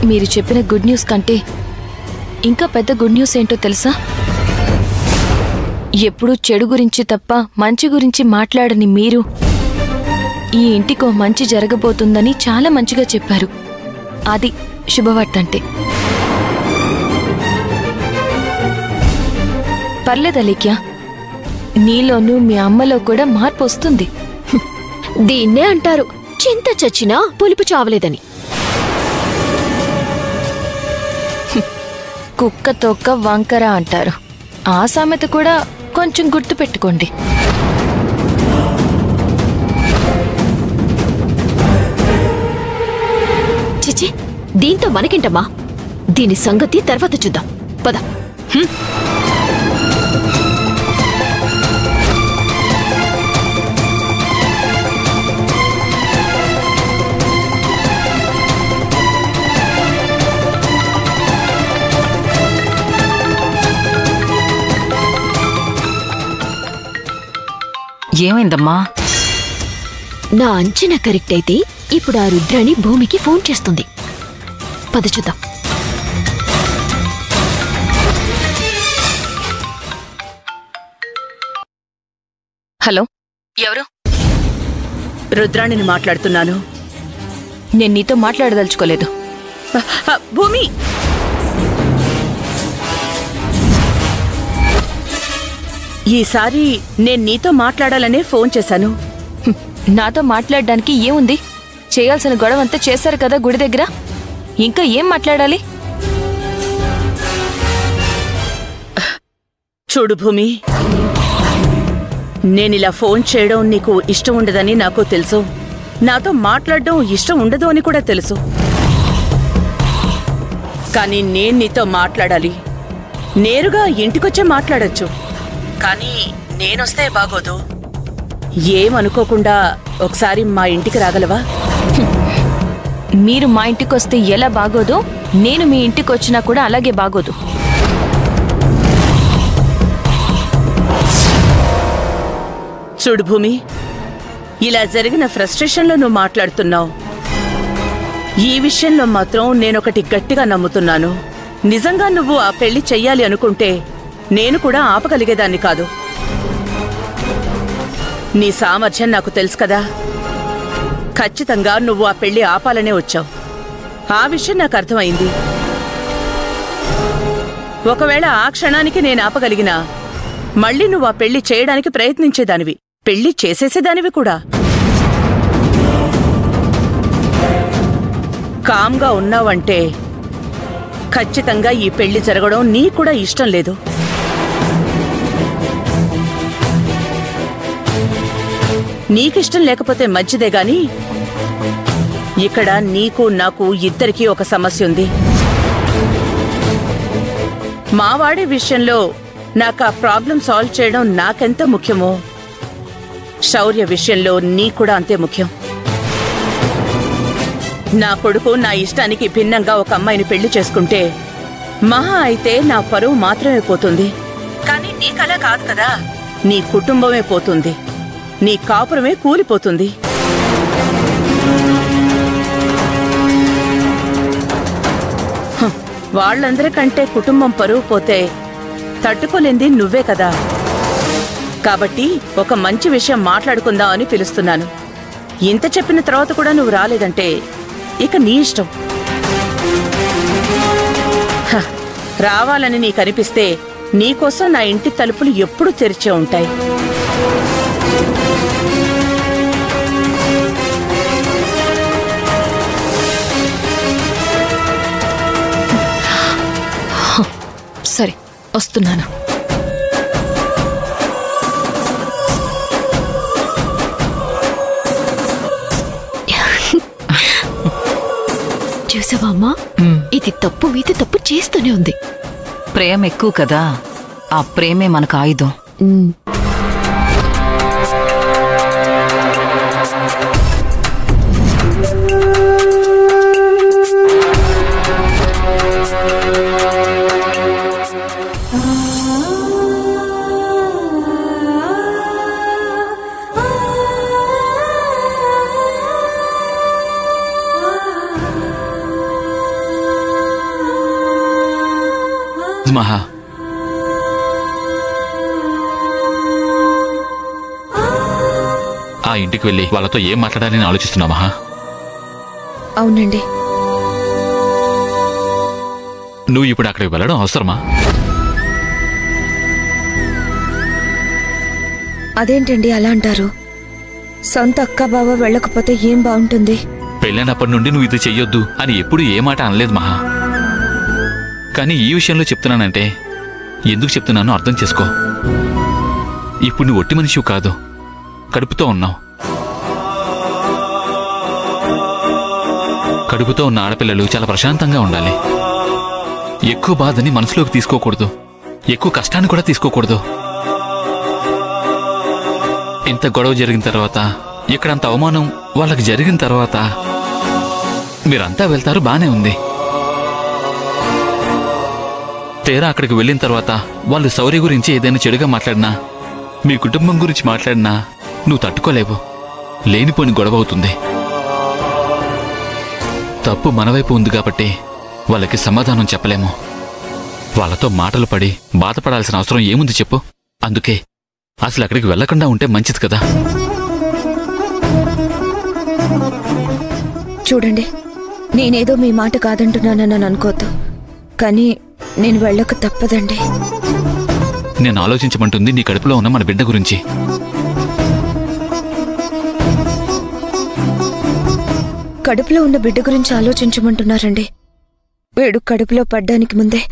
మీరు చెప్పిన good news కంటే ఇంకా పెద్ద గుడ్ న్యూస్ ఏంటో తెలుసా? ఎప్పుడూ చెడు గురించి తప్ప మంచి గురించి మాట్లాడని మీరు ఈ ఇంటికో మంచి జరగబోతుందని చాలా మంచిగా చెప్పారు. అది శుభవార్త అంటే. పర్లేదు అలేఖ్య, నీలోనూ మీ అమ్మలో కూడా మార్పు వస్తుంది. దీన్నే అంటారు చింత చచ్చినా పులుపు చావలేదని. కుక్క తోక వంకర అంటారు. ఆ సామెత కూడా కొంచెం గుర్తు పెట్టుకోండి. చిచి, దీంతో మనకింటమ్మా? దీని సంగతి తర్వాత చూద్దాం. పద. ఏమైందమ్మా? నా అంచనా కరెక్ట్ అయితే ఇప్పుడు ఆ రుద్రాణి భూమికి ఫోన్ చేస్తుంది. పద చూద్దాం. హలో, ఎవరు? రుద్రాణిని మాట్లాడుతున్నాను. నేను నీతో మాట్లాడదలుచుకోలేదు. భూమి, ఈసారి నేను నీతో మాట్లాడాలనే ఫోన్ చేశాను. నాతో మాట్లాడడానికి ఏముంది? చేయాల్సిన గొడవంతా చేశారు కదా గుడి దగ్గర. ఇంకా ఏం మాట్లాడాలి? చూడు భూమి, నేనిలా ఫోన్ చేయడం నీకు ఇష్టం ఉండదని నాకు తెలుసు. నాతో మాట్లాడడం ఇష్టం ఉండదు అని కూడా తెలుసు. కానీ నేను నీతో మాట్లాడాలి. నేరుగా ఇంటికొచ్చే మాట్లాడొచ్చు, కానీ నేనొస్తే బాగోదు. ఏమనుకోకుండా ఒకసారి మా ఇంటికి రాగలవా? మీరు మా ఇంటికొస్తే ఎలా బాగోదో, నేను మీ ఇంటికి వచ్చినా కూడా అలాగే బాగోదు. చూడు భూమి, ఇలా జరిగిన ఫ్రస్ట్రేషన్లో నువ్వు మాట్లాడుతున్నావు. ఈ విషయంలో మాత్రం నేనొకటి గట్టిగా నమ్ముతున్నాను. నిజంగా నువ్వు ఆ పెళ్లి చెయ్యాలి అనుకుంటే నేను కూడా ఆపగలిగేదాన్ని కాదు. నీ సామర్థ్యం నాకు తెలుసు కదా. ఖచ్చితంగా నువ్వు ఆ పెళ్లి ఆపాలనే వచ్చావు. ఆ విషయం నాకు అర్థమైంది. ఒకవేళ ఆ క్షణానికి నేను ఆపగలిగినా మళ్ళీ నువ్వు ఆ పెళ్లి చేయడానికి ప్రయత్నించేదానివి, పెళ్లి చేసేసేదానివి కూడా. కామ్గా ఉన్నావంటే ఖచ్చితంగా ఈ పెళ్లి జరగడం నీ కూడా ఇష్టం లేదు. నీకిష్టం లేకపోతే మంచిదే గాని ఇక్కడ నీకు నాకు ఇద్దరికీ ఒక సమస్య ఉంది. మావాడి విషయంలో నాకు ఆ ప్రాబ్లం సాల్వ్ చేయడం నాకెంత ముఖ్యమో శౌర్య విషయంలో నీ కూడా అంతే ముఖ్యం. నా కొడుకు నా ఇష్టానికి భిన్నంగా ఒక అమ్మాయిని పెళ్లి చేసుకుంటే మహా అయితే నా పరువు మాత్రమే పోతుంది. కానీ నీకలా కాదు కదా. నీ కుటుంబమే పోతుంది, నీ కాపురమే కూలిపోతుంది. వాళ్ళందరికంటే కుటుంబం పరువు పోతే తట్టుకోలేంది నువ్వే కదా. కాబట్టి ఒక మంచి విషయం మాట్లాడుకుందాం అని పిలుస్తున్నాను. ఇంత చెప్పిన తర్వాత కూడా నువ్వు రాలేదంటే ఇక నీ ఇష్టం. రావాలని నీకనిపిస్తే నీకోసం నా ఇంటి తలుపులు ఎప్పుడూ తెరిచే ఉంటాయి. సరే, వస్తున్నాను. చూసావా అమ్మా, ఇది తప్పు ఇది తప్పు చేస్తూనే ఉంది. ప్రేమ ఎక్కువ కదా, ఆ ప్రేమే మనకు ఆయుధం. మహా. ఆ ఇంటికి వెళ్ళి వాళ్ళతో ఏం మాట్లాడాలని ఆలోచిస్తున్నా మహా. అవునండి. నువ్వు ఇప్పుడు అక్కడికి వెళ్ళడం అవసరమా? అదేంటండి అలా అంటారు? సొంత అక్క బావ వెళ్ళకపోతే ఏం బాగుంటుంది? పెళ్ళైనప్పటి నుండి నువ్వు ఇది చెయ్యొద్దు అని ఎప్పుడు ఏ మాట అనలేదు మహా. కానీ ఈ విషయంలో చెప్తున్నానంటే ఎందుకు చెప్తున్నానో అర్థం చేసుకో. ఇప్పుడు నువ్వు ఒట్టి మనిషివి కాదు, కడుపుతో ఉన్నావు. కడుపుతో ఉన్న ఆడపిల్లలు చాలా ప్రశాంతంగా ఉండాలి. ఎక్కువ బాధని మనసులోకి తీసుకోకూడదు, ఎక్కువ కష్టాన్ని కూడా తీసుకోకూడదు. ఇంత గొడవ జరిగిన తర్వాత, ఇక్కడంత అవమానం వాళ్ళకి జరిగిన తర్వాత మీరంతా వెళ్తారు, బానే ఉంది. తీరా అక్కడికి వెళ్ళిన తర్వాత వాళ్ళు శౌర్య గురించి ఏదైనా చెడుగా మాట్లాడినా, మీ కుటుంబం గురించి మాట్లాడినా నువ్వు తట్టుకోలేవు. లేనిపోని గొడవ అవుతుంది. తప్పు మనవైపు ఉంది కాబట్టి వాళ్ళకి సమాధానం చెప్పలేము. వాళ్ళతో మాటలు పడి బాధపడాల్సిన అవసరం ఏముంది చెప్పు? అందుకే అసలు అక్కడికి వెళ్లకుండా ఉంటే మంచిది కదా. చూడండి, నేనేదో మీ మాట కాదంటున్నానని అనుకోద్దు, కానీ నేను వెళ్ళక తప్పదండి. నేను ఆలోచించమంటుంది నీ కడుపులో ఉన్న మన బిడ్డ గురించి. కడుపులో ఉన్న బిడ్డ గురించి ఆలోచించమంటున్నారండి. వీడు కడుపులో పడ్డానికి ముందే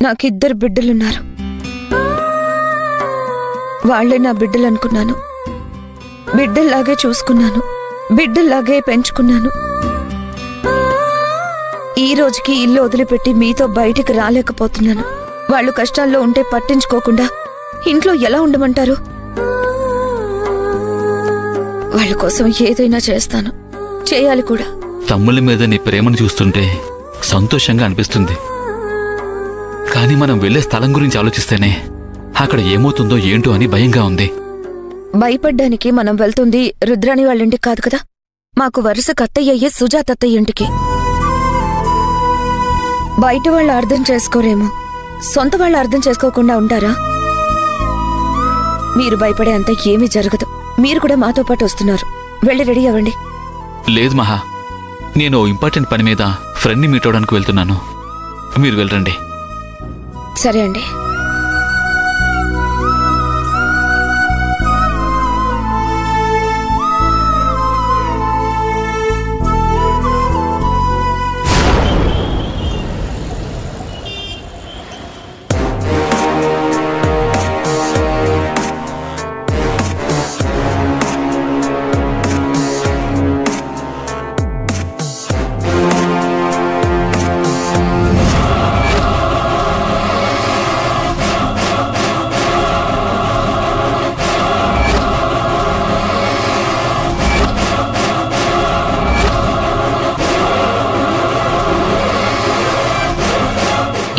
నాకిద్దరు బిడ్డలున్నారు. వాళ్లే నా బిడ్డలు అనుకున్నాను. బిడ్డల్లాగే చూసుకున్నాను, బిడ్డల్లాగే పెంచుకున్నాను. ఈ రోజుకి ఇల్లు వదిలిపెట్టి మీతో బయటికి రాలేకపోతున్నాను. వాళ్ళు కష్టాల్లో ఉంటే పట్టించుకోకుండా ఇంట్లో ఎలా ఉండమంటారు? వాళ్ళ కోసం ఏదైనా చేస్తాను, చేయాలి కూడా. తమ్ముళ్ళ మీద నీ ప్రేమను చూస్తుంటే సంతోషంగా అనిపిస్తుంది. కానీ మనం వెళ్లే స్థలం గురించి ఆలోచిస్తేనే అక్కడ ఏమవుతుందో ఏంటో అని భయంగా ఉంది. భయపడ్డానికి మనం వెళ్తుంది రుద్రాణి వాళ్ళింటికి కాదు కదా, మాకు వరుస అత్తయ్యే సుజాతత్తయ్య ఇంటికి. బయట వాళ్ళు అర్థం చేసుకోరేమో, సొంత వాళ్ళు అర్థం చేసుకోకుండా ఉంటారా? మీరు భయపడే అంత ఏమీ జరగదు. మీరు కూడా మాతో పాటు వస్తున్నారు. వెళ్ళి రెడీ అవ్వండి. లేదు మహా, నేను ఇంపార్టెంట్ పని మీద ఫ్రెండ్ని మీట్ అవడానికి వెళ్తున్నాను. మీరు వెళ్ళండి. సరే అండి.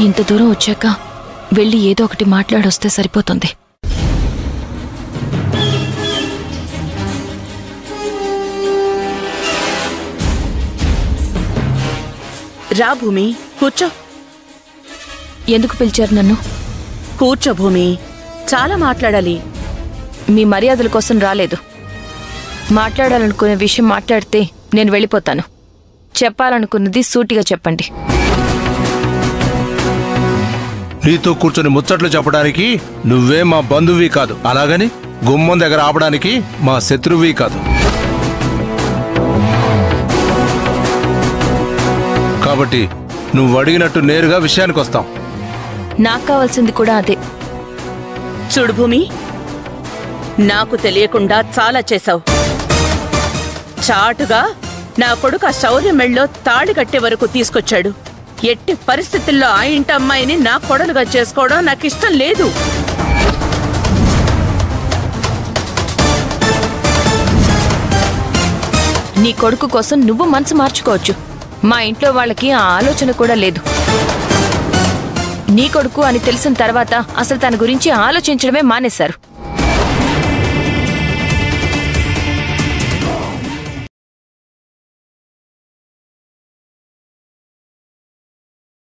ఇంత దూరం వచ్చాక వెళ్ళి ఏదో ఒకటి మాట్లాడొస్తే సరిపోతుంది. రా భూమి, కూర్చో. ఎందుకు పిలిచారు నన్ను? కూర్చో భూమి, చాలా మాట్లాడాలి. మీ మర్యాదల కోసం రాలేదు. మాట్లాడాలనుకునే విషయం మాట్లాడితే నేను వెళ్ళిపోతాను. చెప్పాలనుకున్నది సూటిగా చెప్పండి. నీతో కూర్చొని ముచ్చట్లు చెప్పడానికి నువ్వే మా బంధువి కాదు, అలాగని గుమ్మం దగ్గర ఆపడానికి మా శత్రువి కాదు. కాబట్టి నువ్వు అడిగినట్టు నేరుగా విషయానికి వస్తాం. నాకు కావాల్సింది కూడా అదే. చూడు భూమి, నాకు తెలియకుండా చాలా చేశావు. చాటుగా నా కొడుకు ఆ శౌర్య మెళ్ళలో తాళి కట్టే వరకు తీసుకొచ్చాడు. ఎట్టి పరిస్థితుల్లో ఆ ఇంటి అమ్మాయిని నా కొడలుగా చేసుకోవడం నాకు ఇష్టం లేదు. నీ కొడుకు కోసం నువ్వు మనసు మార్చుకోవచ్చు. మా ఇంట్లో వాళ్ళకి ఆ ఆలోచన కూడా లేదు. నీ కొడుకు అని తెలిసిన తర్వాత అసలు తన గురించి ఆలోచించడమే మానేశారు.